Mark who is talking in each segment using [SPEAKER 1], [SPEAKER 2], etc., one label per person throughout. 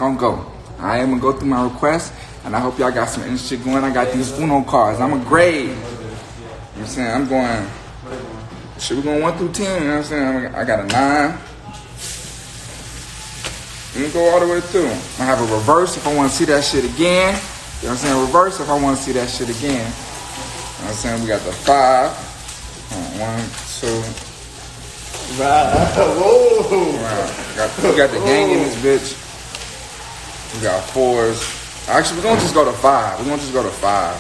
[SPEAKER 1] gonna go. I am gonna go through my requests, and I hope y'all got some interesting shit going. I got these Uno cards. I'm a grade. You know what I'm saying? I'm going. Shit, we're going 1 through 10. You know what I'm saying? I got a 9. I'm gonna go all the way through. I have a reverse if I want to see that shit again. You know what I'm saying? Reverse if I want to see that shit again. You know what I'm saying? We got the 5. 1, 2. Whoa! We got the gang in this bitch. We got 4s. Actually, we're gonna just go to 5. We're gonna just go to 5.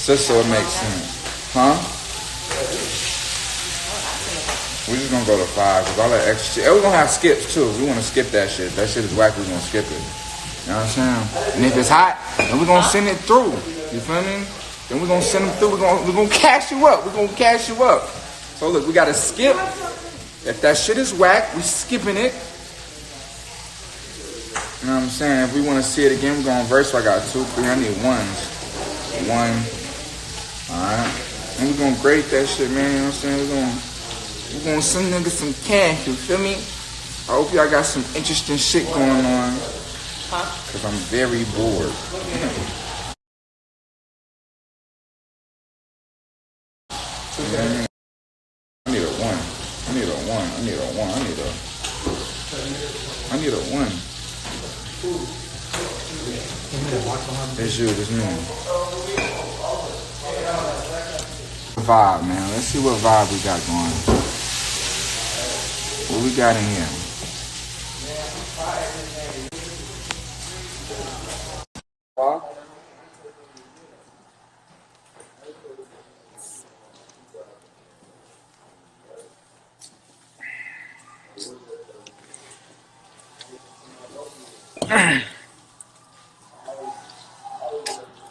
[SPEAKER 1] Just so it makes sense. Huh? We're just gonna go to 5 because all that extra shit. And we're gonna have skips too. We wanna skip that shit. That shit is whack, we're gonna skip it. You know what I'm saying? And if it's hot, then we're gonna send it through. You feel me? Then we're gonna send them through. We're gonna cash you up. We're gonna cash you up. So look, we gotta skip. If that shit is whack, we skipping it. You know what I'm saying? If we want to see it again, we're going verse. So I got 2, 3. I need 1s. 1. Alright. And we're going to grade that shit, man. You know what I'm saying? We're going to send niggas some cash. You feel me? I hope y'all got some interesting shit going on. Because I'm very bored. I need a 1. I need a 1. I need a 1. I need a 1. It's you, it's me. Vibe, man. Let's see what vibe we got going. What we got in here?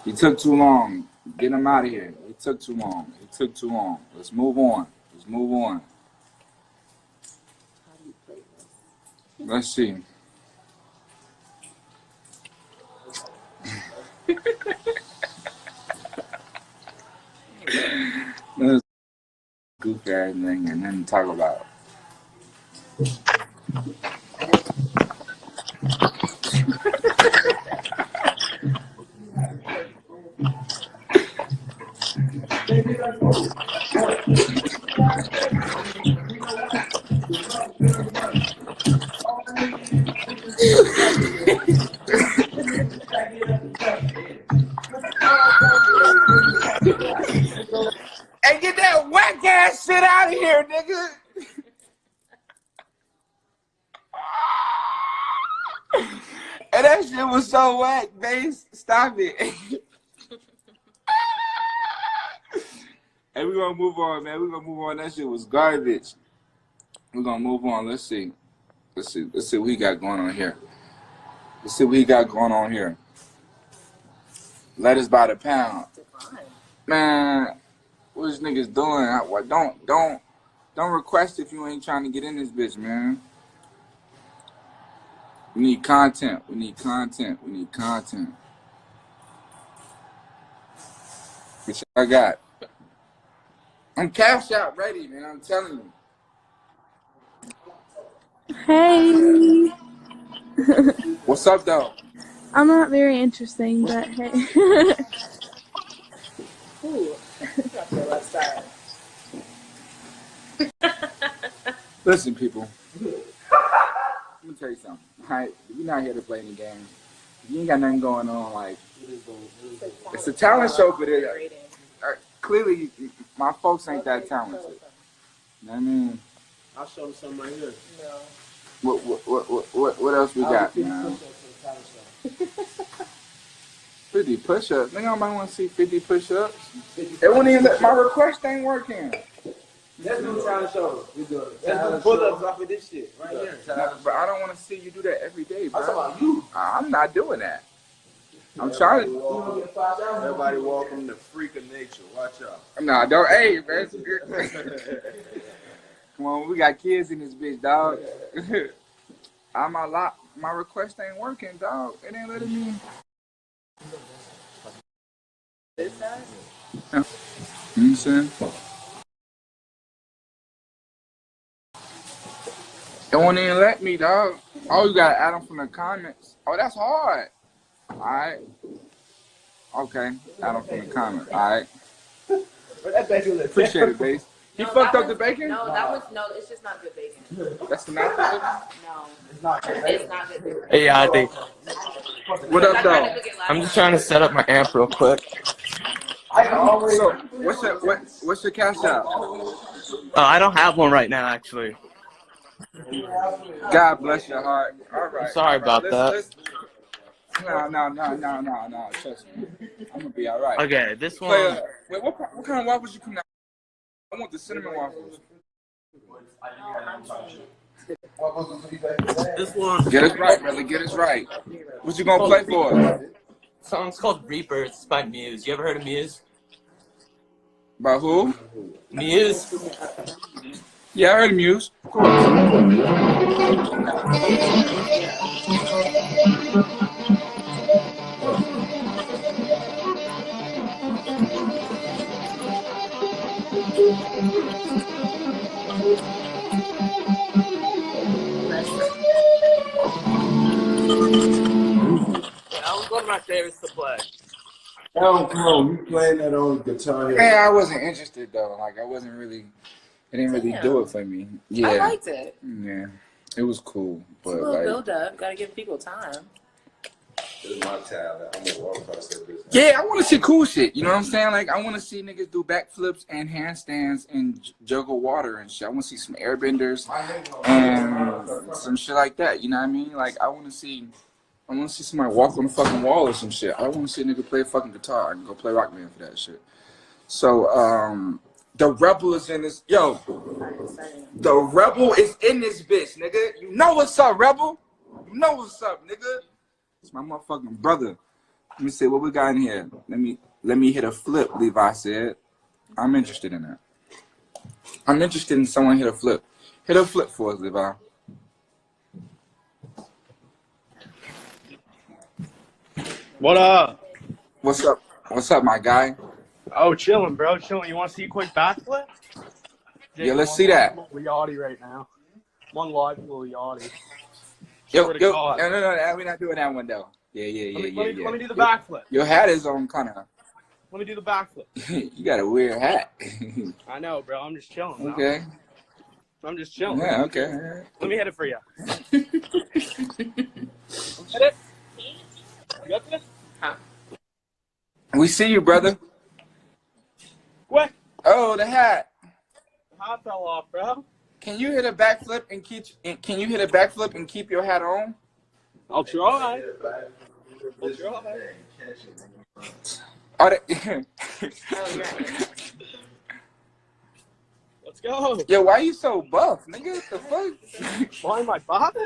[SPEAKER 1] He took too long. Get him out of here. He took too long. He took too long. Let's move on. Let's move on. Let's see. Let's goof ass thing and then talk about. Hey, get that whack ass shit out of here, nigga. And that shit was so whack, Bass. Stop it. Hey, we're gonna move on, man. We're gonna move on. That shit was garbage. We're gonna move on. Let's see. Let's see what he got going on here. Let's see what he got going on here. Lettuce by the pound. Man, what this niggas doing? Don't request if you ain't trying to get in this bitch, man. We need content. We need content. We need content. Which I got. I'm cash out ready, man. I'm telling you.
[SPEAKER 2] Hey.
[SPEAKER 1] What's up, though?
[SPEAKER 2] I'm not very interesting, but hey.
[SPEAKER 3] Ooh, got the left side.
[SPEAKER 1] Listen, people. Let me tell you something. All right, we're not here to play any games. You ain't got nothing going on. Like, it's a talent show, but clearly my folks ain't that talented. You know what I mean?
[SPEAKER 4] I'll show them something right here.
[SPEAKER 1] No. What else we got, man? 50 push-ups. Nigga, I might want to see 50 push-ups. It wouldn't even let my request ain't working.
[SPEAKER 4] Let's do talent shows. We do it. Let's do pull-ups off of this shit right here.
[SPEAKER 1] No, but I don't want to see you do that every day, bro.
[SPEAKER 4] I'm talking about you.
[SPEAKER 1] I'm not doing that. I'm trying to.
[SPEAKER 4] Everybody welcome to freak of nature. Watch out.
[SPEAKER 1] Nah, don't. Hey, man. Come on, we got kids in this bitch, dog. My request ain't working, dog. It ain't letting me.
[SPEAKER 3] This side?
[SPEAKER 1] You know what I'm saying? It won't even let me, dog. Oh, you gotta add them from the comments. Oh, that's hard. Alright. Okay. Add them from the comments. Alright. Appreciate it, Base. You fucked up the bacon?
[SPEAKER 3] No, that was no. It's just not good bacon.
[SPEAKER 1] That's the not good
[SPEAKER 3] No, it's not good bacon.
[SPEAKER 5] Hey, Yachty.
[SPEAKER 1] What up, though?
[SPEAKER 5] I'm just trying to set up my amp real quick.
[SPEAKER 1] So, what's your cash out?
[SPEAKER 5] I don't have one right now, actually.
[SPEAKER 1] God bless your heart. All right.
[SPEAKER 5] Sorry about that.
[SPEAKER 1] No. Trust me. I'm gonna be all right.
[SPEAKER 5] Okay, this one.
[SPEAKER 1] Wait, what kind of waffles you coming out? I want the cinnamon waffles.
[SPEAKER 5] This one.
[SPEAKER 1] Get us right, brother. Get us right. What you gonna play for?
[SPEAKER 5] The song's called Reaper. It's by Muse. You ever heard of Muse?
[SPEAKER 1] By who?
[SPEAKER 5] Muse.
[SPEAKER 1] Yeah, I heard of Muse.
[SPEAKER 5] That was one of my favorites to play.
[SPEAKER 4] Oh, come on, you playing that on guitar here?
[SPEAKER 1] Man, I wasn't interested though. Like I wasn't really. It didn't really do it for me. Yeah.
[SPEAKER 3] I liked it.
[SPEAKER 1] Yeah, it was cool, but
[SPEAKER 3] It's a little
[SPEAKER 1] like.
[SPEAKER 3] build up. Gotta give people time.
[SPEAKER 4] This is my talent. I'm gonna walk across that business.
[SPEAKER 1] Yeah, I want to see cool shit. You know what I'm saying? Like, I want to see niggas do backflips and handstands and juggle water and shit. I want to see some airbenders and some shit like that. You know what I mean? Like, I want to see somebody walk on the fucking wall or some shit. I want to see a nigga play a fucking guitar. I can go play rock band for that shit. So, the Rebel is in this. Yo, the Rebel is in this bitch, nigga. You know what's up, Rebel? You know what's up, nigga? It's my motherfucking brother. Let me see what we got in here. Let me hit a flip, Levi said. I'm interested in that. I'm interested in someone hit a flip. Hit a flip for us, Levi.
[SPEAKER 6] What up?
[SPEAKER 1] What's up? What's up, my guy?
[SPEAKER 6] Oh, chilling, bro. Chilling. You want to see a quick backflip?
[SPEAKER 1] Yeah, let's see that.
[SPEAKER 6] Yachty right now. One live little Yachty.
[SPEAKER 1] Yo, no, we're not doing that one though. Yeah.
[SPEAKER 6] Let me do the backflip.
[SPEAKER 1] Your hat is on kind of.
[SPEAKER 6] Let me do the backflip.
[SPEAKER 1] You got a weird hat.
[SPEAKER 6] I know, bro. I'm just chilling.
[SPEAKER 1] Okay.
[SPEAKER 6] Now. I'm just chilling.
[SPEAKER 1] Yeah. Okay.
[SPEAKER 6] Let me hit it for you. Hit it. You got this?
[SPEAKER 3] Huh?
[SPEAKER 1] We see you, brother.
[SPEAKER 6] Quick.
[SPEAKER 1] Oh, the hat.
[SPEAKER 6] The hat fell off, bro.
[SPEAKER 1] Can you hit a backflip and keep your hat on?
[SPEAKER 6] I'll try.
[SPEAKER 1] Oh,
[SPEAKER 6] Let's go.
[SPEAKER 1] Yo, why you so buff, nigga? What the fuck?
[SPEAKER 6] Why am I buff? I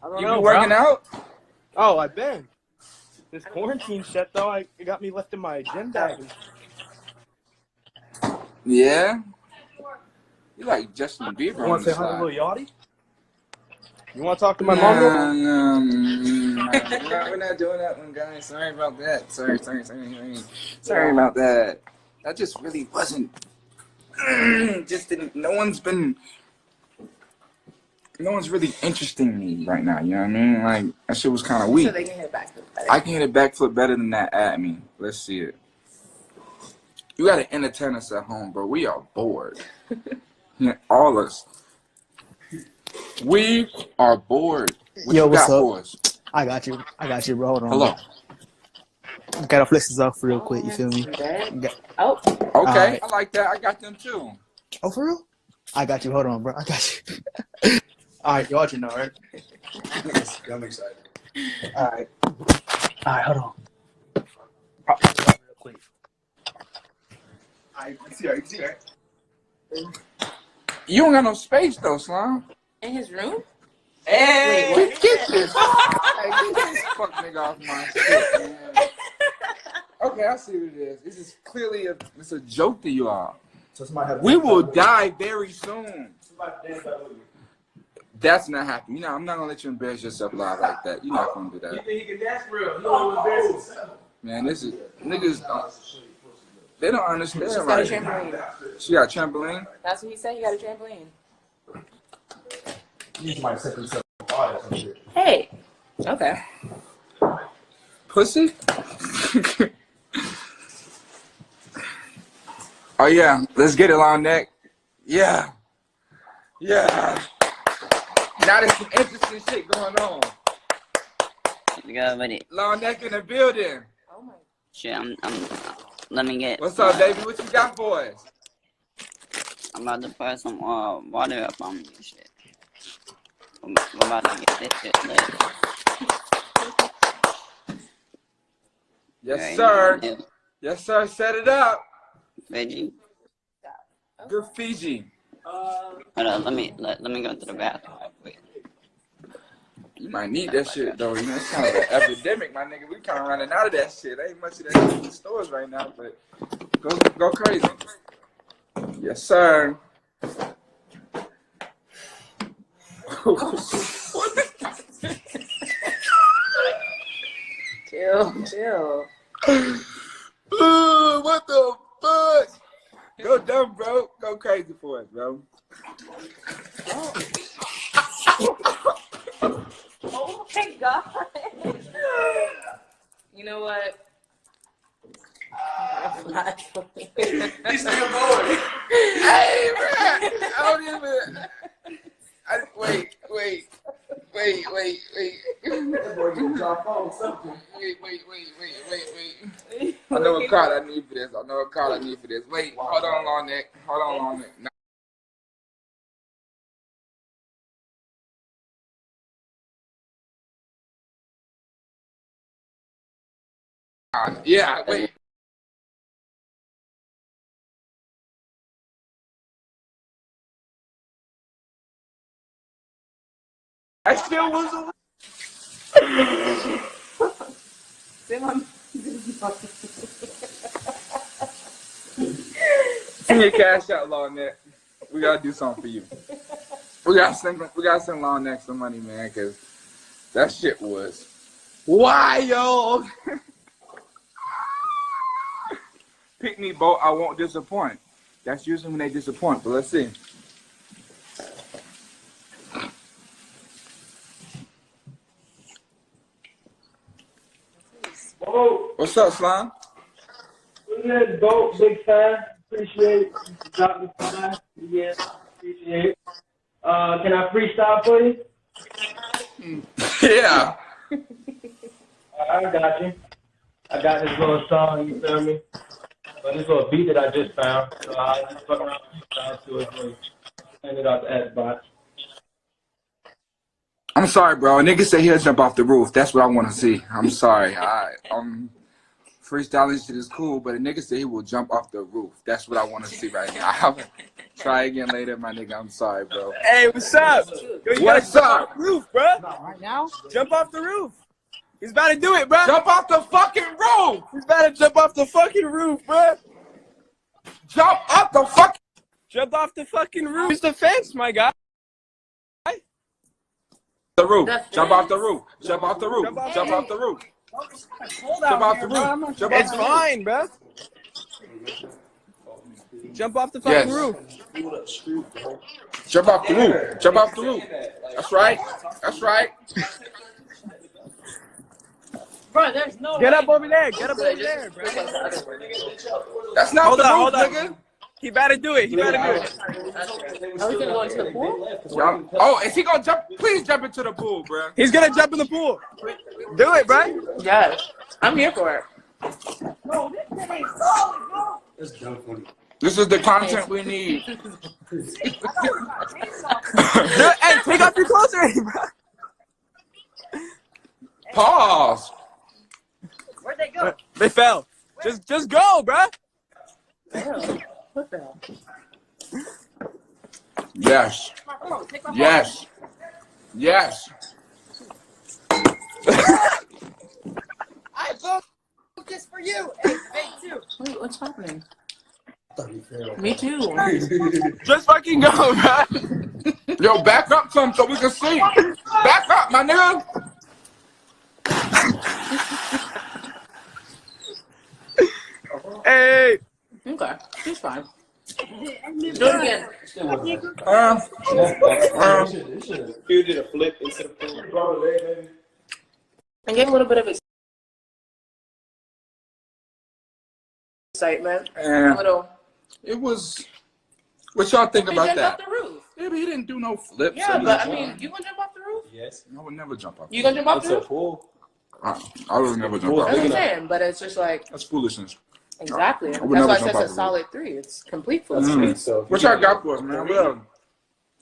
[SPEAKER 6] don't
[SPEAKER 1] You
[SPEAKER 6] know,
[SPEAKER 1] been working out?
[SPEAKER 6] Oh, I've been. This quarantine shit, though, it got me lifting my gym bag.
[SPEAKER 1] Yeah. You like Justin Bieber?
[SPEAKER 6] You want to say hi to little Yachty? You want to talk to my mom?
[SPEAKER 1] No, we're not doing that one, guys. Sorry about that. Sorry about that. That just really wasn't. Just didn't. No one's really interesting me right now. You know what I mean? Like that shit was kind of weak.
[SPEAKER 3] So they can hit a backflip better.
[SPEAKER 1] I can hit a backflip better than that at me. Let's see it. You gotta entertain us at home, bro. We are bored. All of us. We are bored. What
[SPEAKER 7] Yo,
[SPEAKER 1] you
[SPEAKER 7] what's
[SPEAKER 1] got
[SPEAKER 7] up?
[SPEAKER 1] for us?
[SPEAKER 7] I got you, bro. Hold on.
[SPEAKER 1] Hello.
[SPEAKER 7] Gotta flex this off real quick. You feel me?
[SPEAKER 3] Oh.
[SPEAKER 1] Okay,
[SPEAKER 7] Alright.
[SPEAKER 1] I like that. I got them too.
[SPEAKER 7] Oh, for real? I got you. Hold on, bro. I got you. All right, y'all know, right?
[SPEAKER 4] I'm excited.
[SPEAKER 7] All right, hold on. Real quick.
[SPEAKER 4] I see right.
[SPEAKER 1] You don't got no space though, Slime.
[SPEAKER 3] In his room?
[SPEAKER 1] Hey,
[SPEAKER 3] Wait, what?
[SPEAKER 1] get this. Hey, get this fuck nigga off my shit, man. Okay, I see what it is. This is clearly it's a joke to you all.
[SPEAKER 4] So somebody had
[SPEAKER 1] We will die very soon. That's not happening. You know, I'm not gonna let you embarrass yourself live like that. You're not gonna do that.
[SPEAKER 4] You think he can dance for real? He don't embarrass himself.
[SPEAKER 1] Man, this is niggas. They don't understand.
[SPEAKER 3] She's got a trampoline.
[SPEAKER 1] She got a trampoline.
[SPEAKER 3] That's what he said. He got a trampoline. Hey. Okay.
[SPEAKER 1] Pussy? Oh yeah, let's get it, long neck. Yeah. Yeah. Now there's some interesting shit going on.
[SPEAKER 8] Go with it.
[SPEAKER 1] Long neck in the building.
[SPEAKER 3] Oh my.
[SPEAKER 8] Shit, let me get.
[SPEAKER 1] What's up, baby? What you got for us?
[SPEAKER 8] I'm about to pour some water up on me and shit. I'm about to get this shit lit.
[SPEAKER 1] Yes,
[SPEAKER 8] Right
[SPEAKER 1] sir.
[SPEAKER 8] now,
[SPEAKER 1] Yes, sir. Set it up.
[SPEAKER 8] Veggie.
[SPEAKER 1] Good Fiji.
[SPEAKER 8] Hold on, let me go to the bathroom real quick.
[SPEAKER 1] You might need that shit though. You know, it's kind of an epidemic, my nigga. We kind of running out of that shit. Ain't much of that shit in the stores right now, but go crazy. Yes, sir.
[SPEAKER 3] Chill.
[SPEAKER 1] What the fuck? Go dumb, bro. Go crazy for us, bro.
[SPEAKER 3] Oh my god. You know what?
[SPEAKER 4] He's still going.
[SPEAKER 1] Hey, bro. I don't even. Wait.
[SPEAKER 4] That boy can drop on something.
[SPEAKER 1] Wait. I know what card I need for this. Wait, hold on, long neck. Yeah, wait. I still was a. Send your cash out, long neck. We gotta do something for you. We gotta send long neck some money, man, cause that shit was wild. Pick me, boat. I won't disappoint. That's usually when they disappoint, but let's see.
[SPEAKER 4] Oh,
[SPEAKER 1] What's up, Slime?
[SPEAKER 4] good, dope, big fan. Appreciate it. Drop me by. Yeah, appreciate it. Can I freestyle for you?
[SPEAKER 1] Yeah.
[SPEAKER 4] I got you. I got this little song, you feel me? But this little beat that I just found. So I just fuck around freestyle to it for you. Send it out the S-Box.
[SPEAKER 1] I'm sorry, bro. A nigga say he'll jump off the roof. That's what I want to see. I'm sorry. Freestyling shit is cool, but a nigga say he will jump off the roof. That's what I want to see right now. Try again later, my nigga. I'm sorry, bro.
[SPEAKER 6] Hey, what's up? Yo, you
[SPEAKER 1] What's
[SPEAKER 6] gotta
[SPEAKER 1] up?
[SPEAKER 6] jump off the roof, bro.
[SPEAKER 7] Right now?
[SPEAKER 6] Jump off the roof. He's about to do it, bro.
[SPEAKER 1] Jump off the fucking roof.
[SPEAKER 6] He's about to jump off the fucking roof, bro.
[SPEAKER 1] Jump off the fucking.
[SPEAKER 6] Jump off the fucking roof. Use the fence, my guy.
[SPEAKER 1] The roof. Jump off the roof. Jump off the roof. Jump off the roof. Jump off the roof. Jump
[SPEAKER 6] It's
[SPEAKER 1] off the
[SPEAKER 6] fine, bro. Jump off the fucking
[SPEAKER 1] Yes.
[SPEAKER 6] roof.
[SPEAKER 1] Jump off the roof. Jump off the roof. That's right. That's right.
[SPEAKER 3] Bro, there's no
[SPEAKER 6] Get
[SPEAKER 3] way.
[SPEAKER 6] up over there. Get up over there, bro.
[SPEAKER 1] That's not
[SPEAKER 6] Hold
[SPEAKER 1] the
[SPEAKER 6] on,
[SPEAKER 1] roof,
[SPEAKER 6] hold on.
[SPEAKER 1] nigga.
[SPEAKER 6] He better do it. He better do it.
[SPEAKER 3] Are we gonna go into the pool?
[SPEAKER 1] Jump. Oh, is he gonna jump? Please jump into the pool, bro.
[SPEAKER 6] He's gonna jump in the pool. Do it, bro.
[SPEAKER 3] Yes. I'm here for it.
[SPEAKER 1] This is the content we need.
[SPEAKER 6] Do it. Hey, take off your clothes already, bro.
[SPEAKER 1] Pause.
[SPEAKER 3] Where'd they go?
[SPEAKER 6] They fell. Just go, bro.
[SPEAKER 3] What the hell?
[SPEAKER 1] Yes. Yes. Yes.
[SPEAKER 7] I vote this for you. Hey, too.
[SPEAKER 3] Wait, what's happening? Me too.
[SPEAKER 6] Just fucking go, bro.
[SPEAKER 1] Yo, back up some so we can see. Back up, my nigga.
[SPEAKER 6] Hey.
[SPEAKER 3] Okay, she's fine. Do it again.
[SPEAKER 4] You did a flip instead of pulling.
[SPEAKER 3] And get a little bit of excitement. A little.
[SPEAKER 1] It was. What y'all think
[SPEAKER 3] He
[SPEAKER 1] about
[SPEAKER 3] jumped
[SPEAKER 1] that?
[SPEAKER 3] off the roof.
[SPEAKER 1] Yeah, but he didn't do no flips.
[SPEAKER 3] Yeah,
[SPEAKER 1] or
[SPEAKER 3] but I
[SPEAKER 1] nothing.
[SPEAKER 3] mean, you gonna jump off the roof?
[SPEAKER 4] Yes.
[SPEAKER 1] I would never jump off.
[SPEAKER 3] You gonna jump off the roof?
[SPEAKER 4] Pool.
[SPEAKER 1] I would never jump
[SPEAKER 3] That's what I'm
[SPEAKER 1] off.
[SPEAKER 3] saying, but it's just like
[SPEAKER 1] That's foolishness.
[SPEAKER 3] exactly.
[SPEAKER 1] I
[SPEAKER 3] That's
[SPEAKER 1] would
[SPEAKER 3] why
[SPEAKER 1] never
[SPEAKER 3] it
[SPEAKER 1] jump
[SPEAKER 3] says
[SPEAKER 1] off
[SPEAKER 3] a
[SPEAKER 1] the
[SPEAKER 3] solid 3. It's complete foolishness.
[SPEAKER 1] Mm.
[SPEAKER 4] So
[SPEAKER 1] What y'all got for us, man? Well,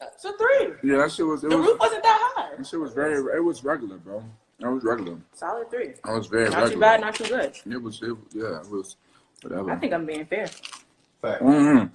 [SPEAKER 3] It's a 3.
[SPEAKER 1] yeah, that shit was.
[SPEAKER 3] The roof wasn't that high.
[SPEAKER 1] That shit was very. It was regular, bro. That was regular.
[SPEAKER 3] Solid 3.
[SPEAKER 1] I was very
[SPEAKER 3] Not
[SPEAKER 1] regular.
[SPEAKER 3] too bad, not too good.
[SPEAKER 1] It was. Yeah, it was. Whatever.
[SPEAKER 3] I think I'm being fair.
[SPEAKER 4] fact.
[SPEAKER 1] Mm-hmm.